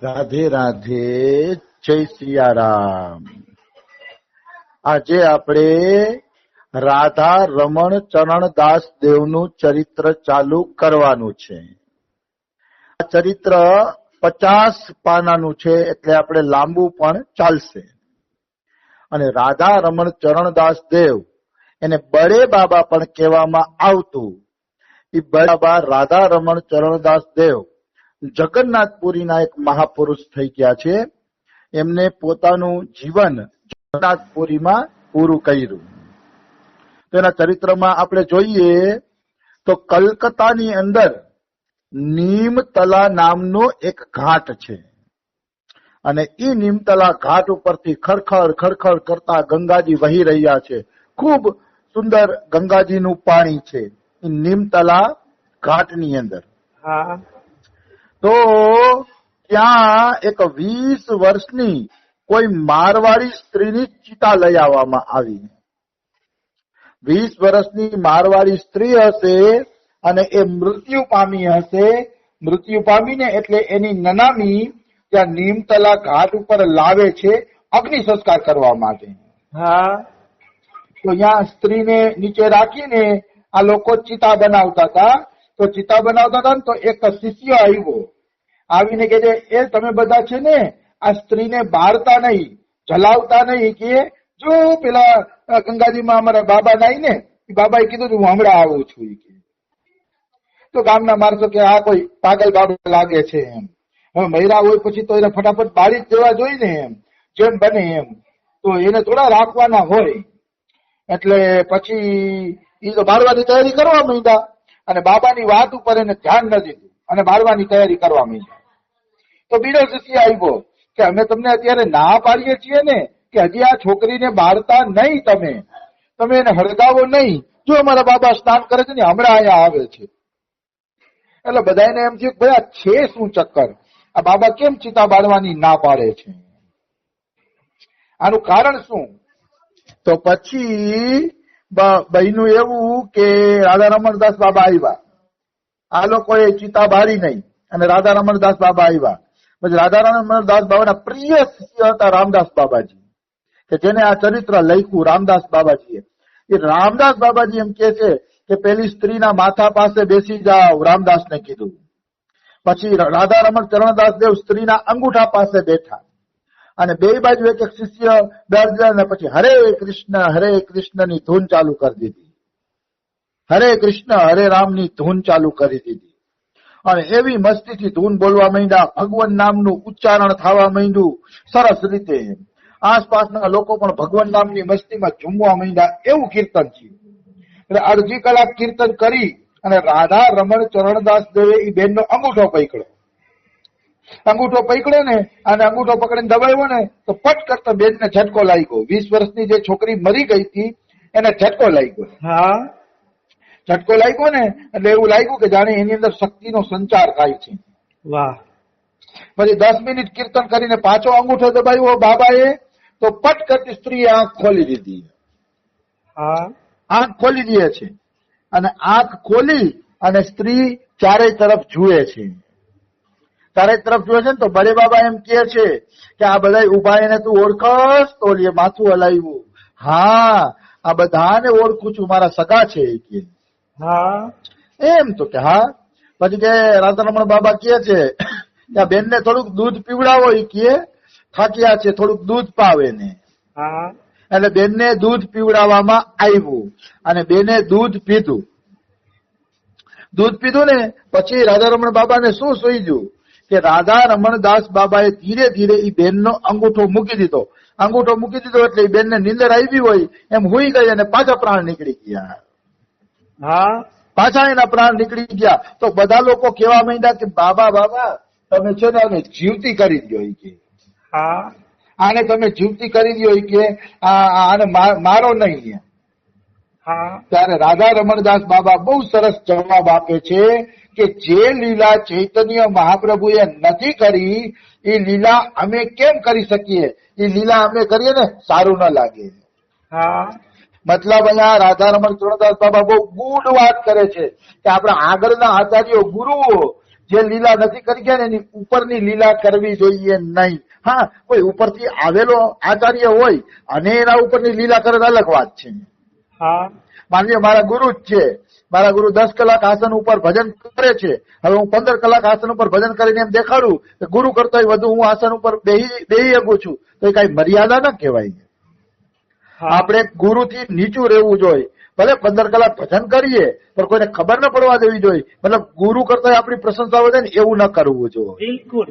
રાધે રાધે, જય સિયારામ. આજે આપણે રાધા રમણ ચરણદાસ દેવનું ચરિત્ર ચાલુ કરવાનું છે. આ ચરિત્ર 50 પાનાનું છે, એટલે આપણે લાંબુ પણ ચાલશે. અને રાધા રમણ ચરણદાસ દેવ એને બડે બાબા પણ કહેવામાં આવતું. એ બડે બાબા રાધા રમણ ચરણદાસ દેવ જગન્નાથપુરીના એક મહાપુરુષ થઈ ગયા છે. એમને પોતાનું જીવન જગન્નાથપુરીમાં પૂરું કર્યું. તેના ચરિત્રમાં આપણે જોઈએ તો કલકત્તાની અંદર નીમતલા નામનો એક ઘાટ છે, અને એ નીમતલા ઘાટ ઉપરથી ખરખર ખરખર કરતા ગંગાજી વહી રહ્યા છે. ખૂબ સુંદર ગંગાજીનું પાણી છે એ નીમતલા ઘાટની અંદર. તો ત્યાં એક 20 વર્ષની કોઈ મારવાડી સ્ત્રીની ચિતા લઈ આવવામાં આવી. 20 વર્ષની મારવાડી સ્ત્રી હશે અને એ મૃત્યુ પામી હશે. મૃત્યુ પામીને એટલે એની નનામી ત્યાં નીમતલા ઘાટ ઉપર લાવે છે અગ્નિ સંસ્કાર કરવા માટે. તો ત્યાં સ્ત્રીને નીચે રાખીને આ લોકો ચિતા બનાવતા હતા. તો ચિતા બનાવતા હતા ને તો એક શિષ્ય આવ્યો, આવીને કે એ તમે બધા છે ને આ સ્ત્રીને બાળતા નહીં, જલાવતા નહીં, કે જો પેલા ગંગાજીમાં અમારા બાબા નાઈ ને, બાબાએ કીધું હું હમણાં આવું છું. તો ગામના માણસો કે આ કોઈ પાગલ બાબા લાગે છે એમ. હવે મહિલા હોય પછી તો એને ફટાફટ બાળી જ દેવા જોઈએ ને એમ, જેમ બને એમ. તો એને થોડા રાખવાના હોય. એટલે પછી એ તો બાળવાની તૈયારી કરવા માંડ્યા, અને બાબાની વાત ઉપર એને ધ્યાન ન દીધું અને બાળવાની તૈયારી કરવા માંડ્યા. તો બીજો શિષ્ય આવ્યો કે અમે તમને અત્યારે ના પાડીએ છીએ ને કે હજી આ છોકરીને બાળતા નહીં, તમે એને હળગાવો નહીં. જો અમારા બાબા સ્નાન કરે છે ને હમણાં અહીંયા આવે છે. એટલે બધાને એમ થયું ભાઈ આ છે શું ચક્કર, આ બાબા કેમ ચિતા બાળવાની ના પાડે છે, આનું કારણ શું? તો પછી બહેનું એવું કે રાધા રમણદાસ બાબા આવ્યા. આ લોકોએ ચિતા બાળી નહીં અને રાધા રમણદાસ બાબા આવ્યા. પછી રાધા રમણદાસ બાબાના પ્રિય શિષ્ય હતા રામદાસ બાબાજી, કે જેને આ ચરિત્ર લખ્યું રામદાસ બાબાજીએ. એ રામદાસ બાબાજી એમ કે છે કે પેલી સ્ત્રીના માથા પાસે બેસી જાઓ, રામદાસને કીધું. પછી રાધા રમણ ચરણદાસ દેવ સ્ત્રીના અંગૂઠા પાસે બેઠા, અને બે બાજુ એક એક શિષ્ય બેઠા, ને પછી હરે કૃષ્ણ ની ધૂન ચાલુ કરી દીધી. હરે કૃષ્ણ હરે રામની ધૂન ચાલુ કરી દીધી. અને એવી મસ્તીથી ધૂન બોલવા માંડ્યા, ભગવાન નામનું ઉચ્ચારણ થવા માંડ્યું સરસ રીતે. આસપાસના લોકો પણ ભગવાન નામની મસ્તીમાં ઝૂમવા માંડ્યા. એવું કીર્તન થયું. એટલે અડધી કલાક કીર્તન કરી અને રાધા રમણ ચરણદાસ દેવે એ બેનનો અંગૂઠો પકડ્યો ને, અને અંગૂઠો પકડીને દબાવ્યો ને તો પટ કરતા બેનને ઝટકો લાગ્યો. 20 વર્ષની જે છોકરી મરી ગઈ હતી એને ઝટકો લાગ્યો. ઝટકો લાગ્યો ને એટલે એવું લાગ્યું કે જાણે એની અંદર શક્તિનો સંચાર થાય છે. વાહ. પછી 10 મિનિટ કીર્તન કરીને પાછો અંગૂઠો દબાવ્યો બાબાએ, તો પટ કરતી સ્ત્રીએ આંખ ખોલી દીધી. આંખ ખોલી દે છે, અને આંખ ખોલી અને સ્ત્રી ચારે તરફ જુએ છે. ચારે તરફ જુએ છે ને તો બડે બાબા એમ કે છે કે આ બધા ઉભા એને તું ઓળખસ? તો માથું હલાવ્યું. હા, આ બધાને ઓળખું છું, મારા સગા છે કે. એમ તો કે હા. પછી કે રાધા રમણ બાબા કે છે કે આ બેનને થોડુંક દૂધ પીવડાવો, એ કે થાક્યા છે, થોડુંક દૂધ પાવે ને. એટલે બેનને દૂધ પીવડાવવામાં આવ્યું, અને બેને દૂધ પીધું. દૂધ પીધું ને પછી રાધા રમણ બાબાને શું સૂઈજ્યું કે રાધા રમણદાસ બાબાએ ધીરે ધીરે એ બેનનો અંગૂઠો મૂકી દીધો. અંગૂઠો મૂકી દીધો એટલે એ બેનને નીંદર આવી હોય એમ હુઈ ગઈ, અને પાછા પ્રાણ નીકળી ગયા. પાછા એના પ્રાણ નીકળી ગયા. તો બધા લોકો કહેવા માંડ્યા કે બાબા તમે છે ને આને જીવતી કરી દો, કે આને તમે જીવતી કરી દો, કે આને મારો નહીં. ત્યારે રાધા રમણદાસ બાબા બહુ સરસ જવાબ આપે છે કે જે લીલા ચૈતન્ય મહાપ્રભુએ નથી કરી એ લીલા અમે કેમ કરી શકીએ? એ લીલા અમે કરીએ ને સારું ન લાગે. મતલબ અહીંયા રાધા રમણ ચરણદાસ બાબા બહુ ગુડ વાત કરે છે કે આપણા આગળના આચાર્યો ગુરુઓ જે લીલા નથી કરી ગયા ને એની ઉપરની લીલા કરવી જોઈએ નહીં. હા, કોઈ ઉપરથી આવેલો આચાર્ય હોય અને એના ઉપરની લીલા કરે તો અલગ વાત છે. હા માની લો મારા ગુરુ જ છે, મારા ગુરુ 10 કલાક આસન ઉપર ભજન કરે છે, હવે હું 15 કલાક આસન ઉપર ભજન કરીને એમ દેખાડું કે ગુરુ કરતા વધુ હું આસન ઉપર બેહી શકું છું, તો એ કઈ મર્યાદા ના કહેવાય. આપણે ગુરુથી નીચું રહેવું જોઈએ. ભલે 15 કલાક ભજન કરીએ પણ કોઈને ખબર ન પડવા દેવી જોઈએ. મતલબ ગુરુ કરતા આપણી પ્રશંસા વધે ને એવું ન કરવું જોઈએ. બિલકુલ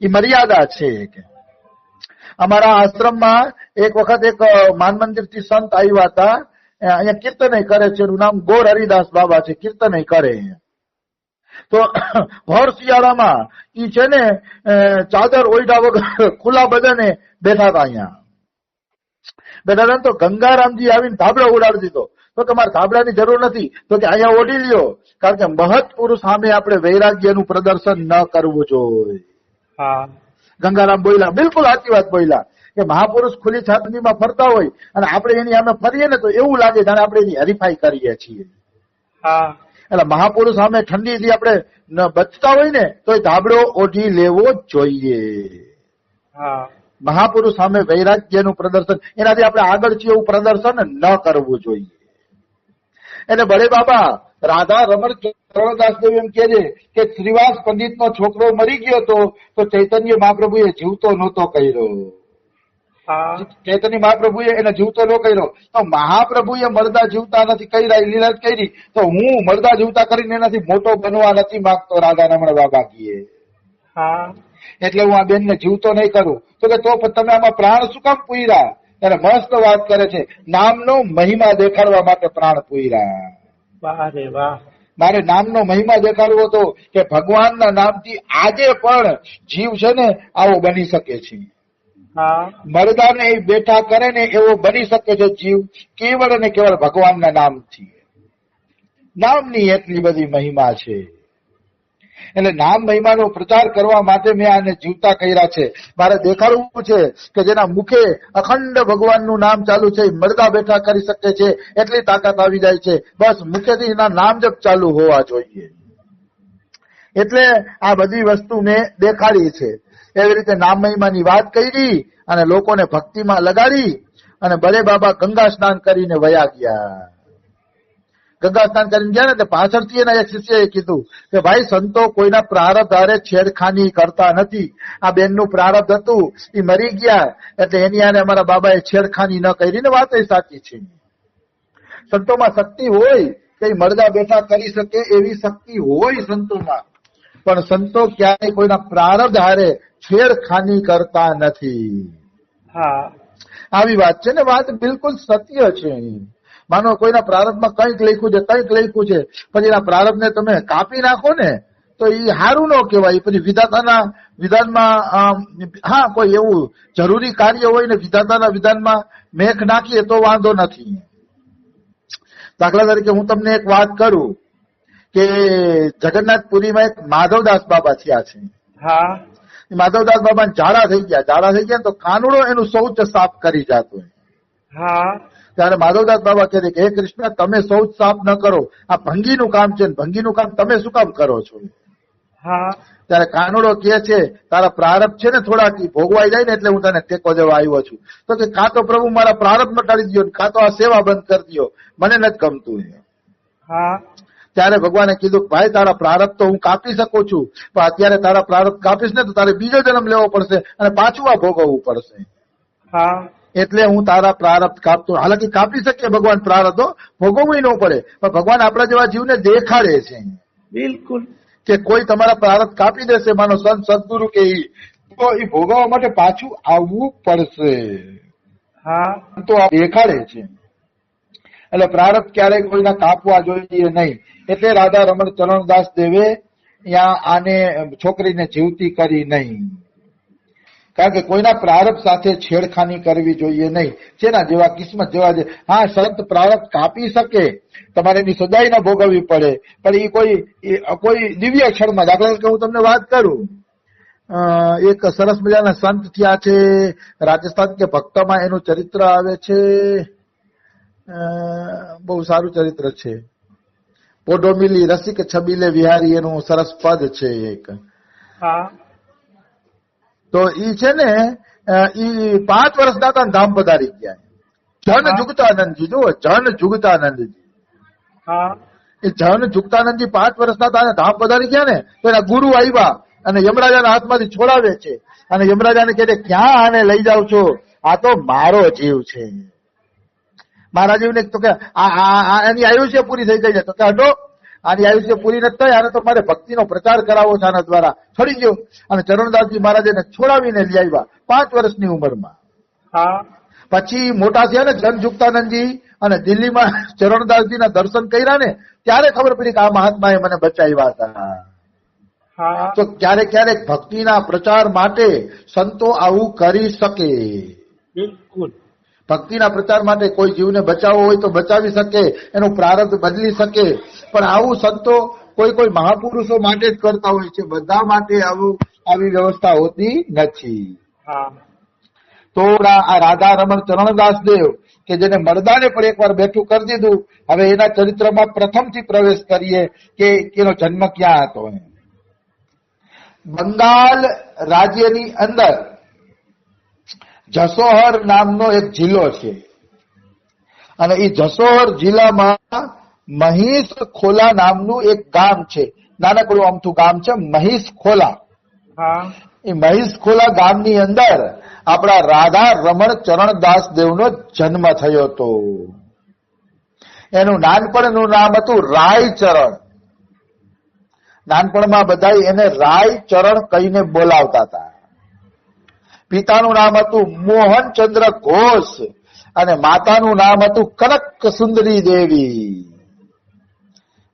એ મર્યાદા છે. અમારા આશ્રમમાં એક વખત એક માન મંદિર થી સંત આવ્યા હતા. અહીંયા કીર્તન કરે છે, એનું નામ ગોર હરિદાસ બાબા છે, કીર્તન કરે. તો ભર શિયાળામાં ઈ છે ને ચાદર ઓઈડા વગર ખુલ્લા બદને બેઠા હતા. અહીંયા બેઠા હતા તો ગંગારામજી આવીને ધાબળો ઉડાડી દીધો. તો કે મારે ધાબળાની જરૂર નથી, તો કે અહીંયા ઓઢી લ્યો, કારણ કે મહત પુરુષ સામે આપણે વૈરાગ્યનું પ્રદર્શન ન કરવું જોઈએ. ગંગારામ બોલ્યા, બિલકુલ સાચી વાત બોલ્યા કે મહાપુરુષ ખુલ્લી છાતીમાં ફરતા હોય અને આપણે એની સામે ફરીએ ને તો એવું લાગે જાણે આપણે એની હરીફાઈ કરીએ છીએ. એટલે મહાપુરુષ સામે ઠંડીથી આપણે બચતા હોય ને તો એ ધાબળો ઓઢી લેવો જ જોઈએ. મહાપુરુષ સામે વૈરાગ્યનું પ્રદર્શન, એનાથી આપણે આગળ છીએ એવું પ્રદર્શન ન કરવું જોઈએ. એટલે બળે બાબા રાધા રમણ ચરણદાસદેવ એમ કહે છે કે શ્રીવાસ પંડિત નો છોકરો મરી ગયો હતો તો ચૈતન્ય મહાપ્રભુએ જીવતો નહોતો કર્યો. ચૈતન્ય મહાપ્રભુએ એને જીવતો ન કર્યો. તો મહાપ્રભુએ મરદા જીવતા નથી કર્યા, લીલા કરી, તો હું મરદા જીવતા કરીને એનાથી મોટો બનવા નથી માંગતો. રાધા રમણ બાબા કીએ એટલે હું આ બેન ને જીવતો નહીં કરું. તો કે તો તમે આમાં પ્રાણ શું કામ પૂર્યા? ત્યારે મસ્ત વાત કરે છે, નામનો મહિમા દેખાડવા માટે પ્રાણ પૂર્યા. મારે નામનો મહિમા દેખાડવો હતો કે ભગવાનના નામથી આજે પણ જીવ છે ને આવો બની શકે છે. મરદાને બેઠા કરે ને એવો બની શકે છે જીવ કેવળ ને કેવળ ભગવાનના નામથી. નામની એટલી બધી મહિમા છે. એટલે નામ મહિમાનો પ્રચાર કરવા માટે મેં આને જીવતા કર્યા છે. મારે દેખાડવું છે કે જેના મુખે અખંડ ભગવાનનું નામ ચાલુ છે મરદા બેઠા કરી શકે છે, એટલી તાકાત આવી જાય છે. બસ મુખેથી એના નામ જપ ચાલુ હોવા જોઈએ. એટલે આ બધી વસ્તુ મેં દેખાડી છે. એવી રીતે નામ મહિમાની વાત કરી અને લોકોને ભક્તિમાં લગાડી અને બળે બાબા ગંગા સ્નાન કરીને વયા ગયા. ગંગા સ્નાન કરીને ગયા ને એટલે પાછળથી એના એક શિષ્યએ કીધું કે ભાઈ સંતો કોઈના પ્રારબ્ધ હારે છેડખાની કરતા નથી. આ બેનનું પ્રારબ્ધ હતું, એ મરી ગયા એટલે એની હારે અમારા બાબાએ છેડખાની ન કરી ને વાત એ સાચી છે. સંતોમાં શક્તિ હોય કે મરદા બેઠા કરી શકે એવી શક્તિ હોય સંતોમાં, પણ સંતો ક્યારેય કોઈના પ્રારબ્ધ હારે છેડખાની કરતા નથી. આવી વાત છે ને, વાત બિલકુલ સત્ય છે. માનો કોઈના પ્રારબ્ધમાં કંઈક લખ્યું છે, કંઈક લખ્યું છે, પછી એના પ્રારબ્ધને તમે કાપી નાખો ને તો એ સારું ન કહેવાય. પછી વિધાતાના વિધાનમાં હા કોઈ એવું જરૂરી કાર્ય હોય ને વિધાતાના વિધાનમાં મેખ નાખીએ તો વાંધો નથી. દાખલા તરીકે હું તમને એક વાત કરું કે જગન્નાથપુરીમાં એક માધવદાસ બાબા થયા છે. માધવદાસ બાબા ઝાડા થઈ ગયા તો કાનુડો એનું શૌચ સાફ કરી જતો. ત્યારે માધવદાસ બાબા કહે કે હે કૃષ્ણ, તમે શૌચ સાફ ન કરો, આ ભંગીનું કામ છે, ભંગીનું કામ તમે શું કામ કરો છો? ત્યારે કાનુડો કહે છે તારા પ્રારબ્ધ છે ને થોડા ભોગવાઈ જાય ને એટલે હું તને ટેકો દેવા આવ્યો છું. તો કે કાં તો પ્રભુ મારા પ્રારબ્ધ મટાડી દો, કાં તો આ સેવા બંધ કરી દો, મને નથી ગમતું. ત્યારે ભગવાને કીધું ભાઈ તારા પ્રારબ્ધ તો હું કાપી શકું છું, પણ અત્યારે તારા પ્રારબ્ધ કાપીશ ને તો તારે બીજો જન્મ લેવો પડશે અને પાછું આ ભોગવવું પડશે. એટલે હું તારા પ્રારબ્ધ કાપતો. હાલાકી કાપી શકીએ ભગવાન પ્રારબ્ધો, ભોગવવું ન પડે, પણ ભગવાન આપણા જેવા જીવને દેખાડે છે બિલકુલ કે કોઈ તમારા પ્રારબ્ધ કાપી દેશે, માનો સંત સદગુરુ કે તો એ ભોગવવા માટે પાછું આવવું પડશે. તો આ દેખાડે છે. એટલે પ્રારબ્ધ ક્યારેય કોઈના કાપવા જોઈએ નહીં. એટલે રાધા રમણ ચરણદાસ દેવે ત્યાં આને છોકરીને જીવતી કરી નહીં, કારણ કે કોઈના પ્રારબ્ધ સાથે છેડખાની કરવી જોઈએ નહીં. જેના જેવા કિસ્મત જેવા છે. હા, સંત પ્રારબ્ધ કાપી શકે, તમારે એની સજાઈ ના ભોગવવી પડે, પણ એ કોઈ દિવ્ય ક્ષણમાં. દાખલા તરીકે હું તમને વાત કરું, એક સરસ મજાના સંત થયા છે રાજસ્થાન કે ભક્તમાં, એનું ચરિત્ર આવે છે, બહુ સારું ચરિત્ર છે. પોઢો મિલી રસિક છબીલે વિહારી એનું સરસ પદ છે એક. હા તો ઈ છે ને ઈ 5 વર્ષના હતા ને ધામ પધારી ગયા. જન જુગતાનંદજી, જુઓ, જન જુગતાનંદજી. હા એ જન જુગતાનંદજી 5 વર્ષના હતા અને ધામ પધારી ગયા ને, તો એના ગુરુ આવ્યા અને યમરાજાના હાથમાંથી છોડાવે છે અને યમરાજાને કહે છે, ક્યાં આને લઈ જાવ છો? આ તો મારો જીવ છે. મારા જીવને તો કે એની આયુષ્ય પૂરી થઈ ગઈ છે. તો કે હટો, આની આયુષ્ય પૂરી નથી થઈ, આને તો મારે ભક્તિનો પ્રચાર કરાવવો છે આના દ્વારા, છોડી દો. અને ચરણદાસજી મહારાજ એને છોડાવીને લઈ આવ્યા 5 વર્ષની ઉંમરમાં. હા પછી મોટા થયા ને જન જુગતાનંદજી અને દિલ્હીમાં ચરણદાસજીના દર્શન કર્યા ને, ત્યારે ખબર પડી કે આ મહાત્માએ મને બચાવ્યા હતા. હા તો ક્યારેક ક્યારેક ભક્તિના પ્રચાર માટે સંતો આવું કરી શકે. બિલકુલ. ભક્તિના પ્રચાર માટે કોઈ જીવને બચાવવો હોય તો બચાવી શકે, એનું પ્રારબ્ધ બદલી શકે. પણ આવું સંતો કોઈ મહાપુરુષો માટે જ કરતા હોય છે, બધા માટે આવી વ્યવસ્થા હોતી નથી. હા તો આ રાધા રમણ ચરણદાસ દેવ કે જેને મરદાને પણ એકવાર બેઠું કરી દીધું, હવે એના ચરિત્રમાં પ્રથમથી પ્રવેશ કરીએ કે એનો જન્મ ક્યાં હતો. બંગાળ રાજ્યની અંદર જસોહર નામનો એક જિલ્લો છે અને એ જસોહર જિલ્લામાં મહીસ ખોલા નામનું એક ગામ છે. નાનકડું અમથું ગામ છે મહીસ ખોલા. હા એ મહીસ ખોલા ગામની અંદર આપણા રાધા રમણ ચરણદાસ દેવનો જન્મ થયો હતો. એનું નાનપણનું નામ હતું રાયચરણ. નાનપણમાં બધા એને રાયચરણ કહીને બોલાવતા હતા. પિતાનું નામ હતું મોહનચંદ્ર ઘોષ અને માતાનું નામ હતું કનક સુંદરી દેવી.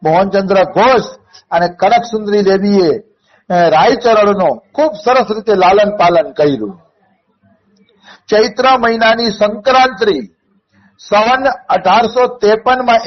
મોહનચંદ્ર ઘોષ અને કનક સુંદરી દેવીએ રાયચરણનો ખૂબ સરસ રીતે લાલન પાલન કર્યું. ચૈત્ર મહિનાની સંક્રાંતિ સન 1853માં